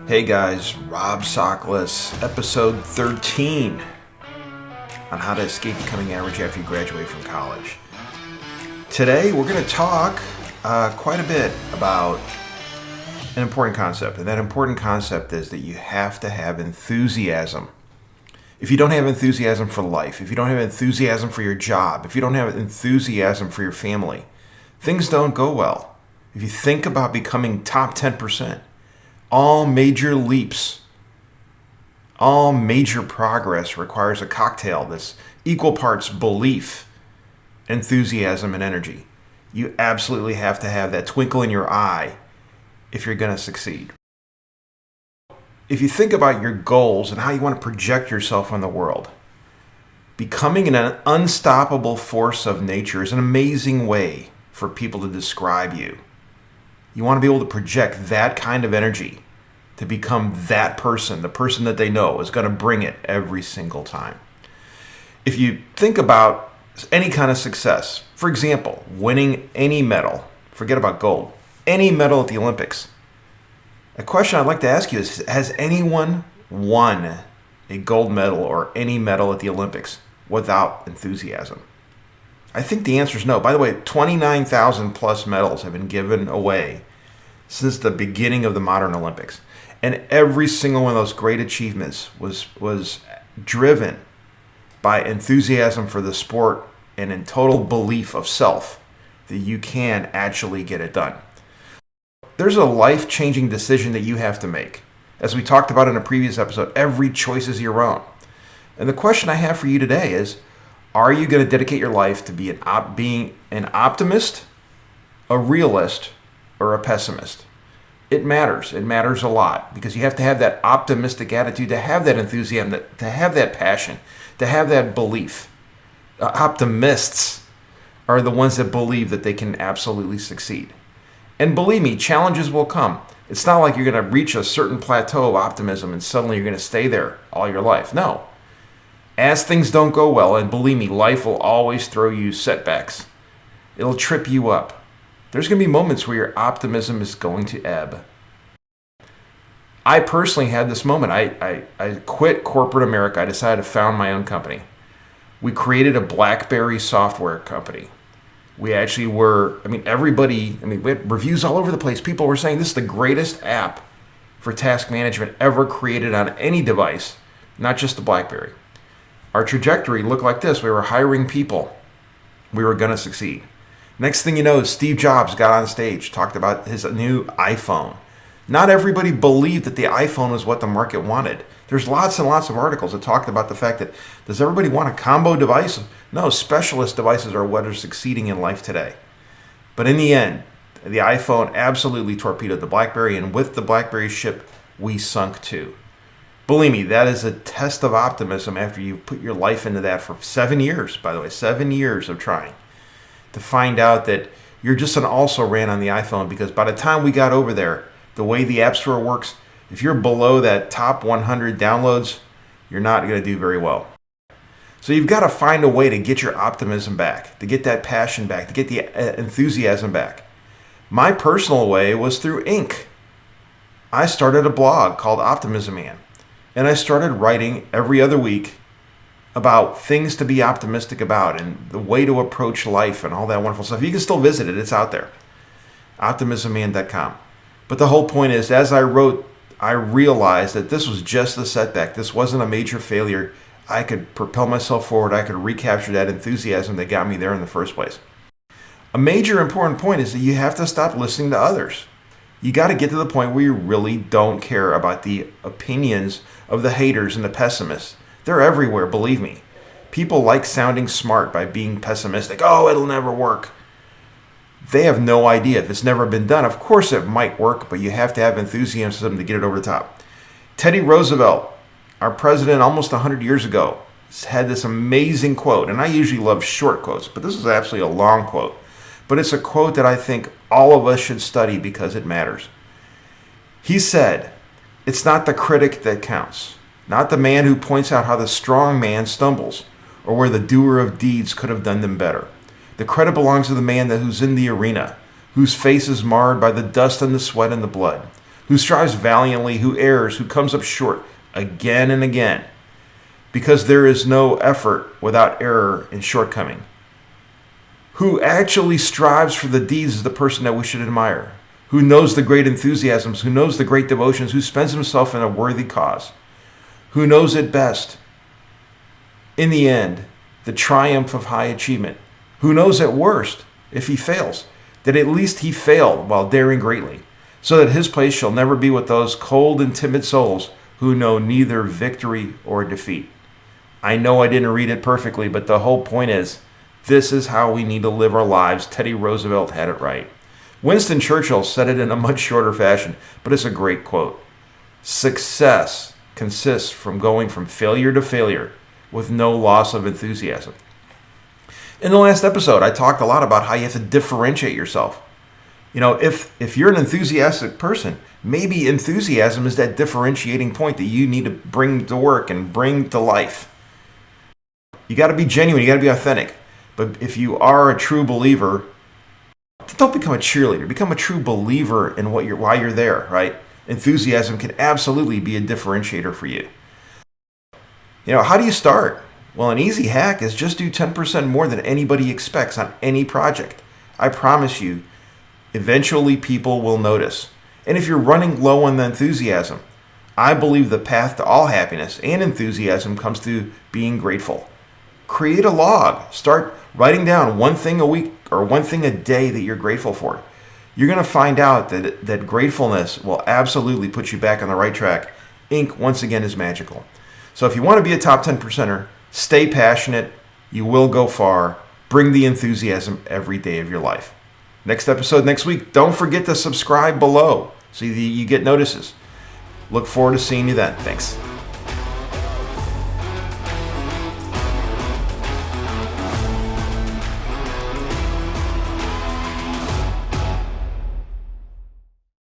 Hey guys, Rob Sakalas, episode 13 on how to escape becoming average after you graduate from college. Today we're going to talk quite a bit about an important concept, and that important concept is that you have to have enthusiasm. If you don't have enthusiasm for life, if you don't have enthusiasm for your job, if you don't have enthusiasm for your family, things don't go well. If you think about becoming top 10%, all major leaps, all major progress requires a cocktail that's equal parts belief, enthusiasm, and energy. You absolutely have to have that twinkle in your eye if you're going to succeed. If you think about your goals and how you want to project yourself on the world, becoming an unstoppable force of nature is an amazing way for people to describe you. You want to be able to project that kind of energy to become that person, the person that they know is going to bring it every single time. If you think about any kind of success, for example, winning any medal, forget about gold, any medal at the Olympics, a question I'd like to ask you is, has anyone won a gold medal or any medal at the Olympics without enthusiasm? I think the answer is no. By the way, 29,000 plus medals have been given away since the beginning of the modern Olympics. And every single one of those great achievements was driven by enthusiasm for the sport and in total belief of self that you can actually get it done. There's a life-changing decision that you have to make. As we talked about in a previous episode, every choice is your own. And the question I have for you today is, are you going to dedicate your life to being an optimist, a realist, or a pessimist? It matters. It matters a lot because you have to have that optimistic attitude, to have that enthusiasm, to have that passion, to have that belief. Optimists are the ones that believe that they can absolutely succeed. And believe me, challenges will come. It's not like you're going to reach a certain plateau of optimism and suddenly you're going to stay there all your life. No. As things don't go well, and believe me, life will always throw you setbacks. It'll trip you up. There's going to be moments where your optimism is going to ebb. I personally had this moment. I quit corporate America. I decided to found my own company. We created a BlackBerry software company. We actually were, we had reviews all over the place. People were saying this is the greatest app for task management ever created on any device, not just the BlackBerry. Our trajectory looked like this. We were hiring people. We were going to succeed. Next thing you know, Steve Jobs got on stage, talked about his new iPhone. Not everybody believed that the iPhone was what the market wanted. There's lots and lots of articles that talked about the fact that, does everybody want a combo device? No, specialist devices are what are succeeding in life today. But in the end, the iPhone absolutely torpedoed the BlackBerry, and with the BlackBerry ship, we sunk too. Believe me, that is a test of optimism after you put your life into that for 7 years, by the way, 7 years of trying, to find out that you're just an also-ran on the iPhone, because by the time we got over there, the way the App Store works, if you're below that top 100 downloads, you're not going to do very well. So you've got to find a way to get your optimism back, to get that passion back, to get the enthusiasm back. My personal way was through ink. I started a blog called Optimism Man. And I started writing every other week about things to be optimistic about and the way to approach life and all that wonderful stuff. You can still visit it. It's out there. OptimismMan.com. But the whole point is, as I wrote, I realized that this was just a setback. This wasn't a major failure. I could propel myself forward. I could recapture that enthusiasm that got me there in the first place. A major important point is that you have to stop listening to others. You got to get to the point where you really don't care about the opinions of the haters and the pessimists. They're everywhere, believe me. People like sounding smart by being pessimistic. Oh, it'll never work. They have no idea. If it's never been done, of course it might work, but you have to have enthusiasm to get it over the top. Teddy Roosevelt, our president almost 100 years ago, had this amazing quote, and I usually love short quotes, but this is actually a long quote. But it's a quote that I think all of us should study because it matters. He said, "It's not the critic that counts, not the man who points out how the strong man stumbles, or where the doer of deeds could have done them better. The credit belongs to the man who's in the arena, whose face is marred by the dust and the sweat and the blood, who strives valiantly, who errs, who comes up short again and again, because there is no effort without error and shortcoming. Who actually strives for the deeds is the person that we should admire, who knows the great enthusiasms, who knows the great devotions, who spends himself in a worthy cause, who knows it best. In the end, the triumph of high achievement, who knows at worst, if he fails, that at least he failed while daring greatly, so that his place shall never be with those cold and timid souls who know neither victory or defeat. I know I didn't read it perfectly, but the whole point is, this is how we need to live our lives. Teddy Roosevelt had it right. Winston Churchill said it in a much shorter fashion, but it's a great quote. Success consists from going from failure to failure with no loss of enthusiasm. In the last episode, I talked a lot about how you have to differentiate yourself. You know, if you're an enthusiastic person, maybe enthusiasm is that differentiating point that you need to bring to work and bring to life. You got to be genuine, you got to be authentic. But if you are a true believer, don't become a cheerleader. Become a true believer in why you're there, right? Enthusiasm can absolutely be a differentiator for you. You know, how do you start? Well, an easy hack is just do 10% more than anybody expects on any project. I promise you, eventually people will notice. And if you're running low on the enthusiasm, I believe the path to all happiness and enthusiasm comes through being grateful. Create a log. Start writing down one thing a week or one thing a day that you're grateful for. You're going to find out that gratefulness will absolutely put you back on the right track. Ink, once again, is magical. So if you want to be a top 10%er, stay passionate. You will go far. Bring the enthusiasm every day of your life. Next episode next week. Don't forget to subscribe below so that you get notices. Look forward to seeing you then. Thanks.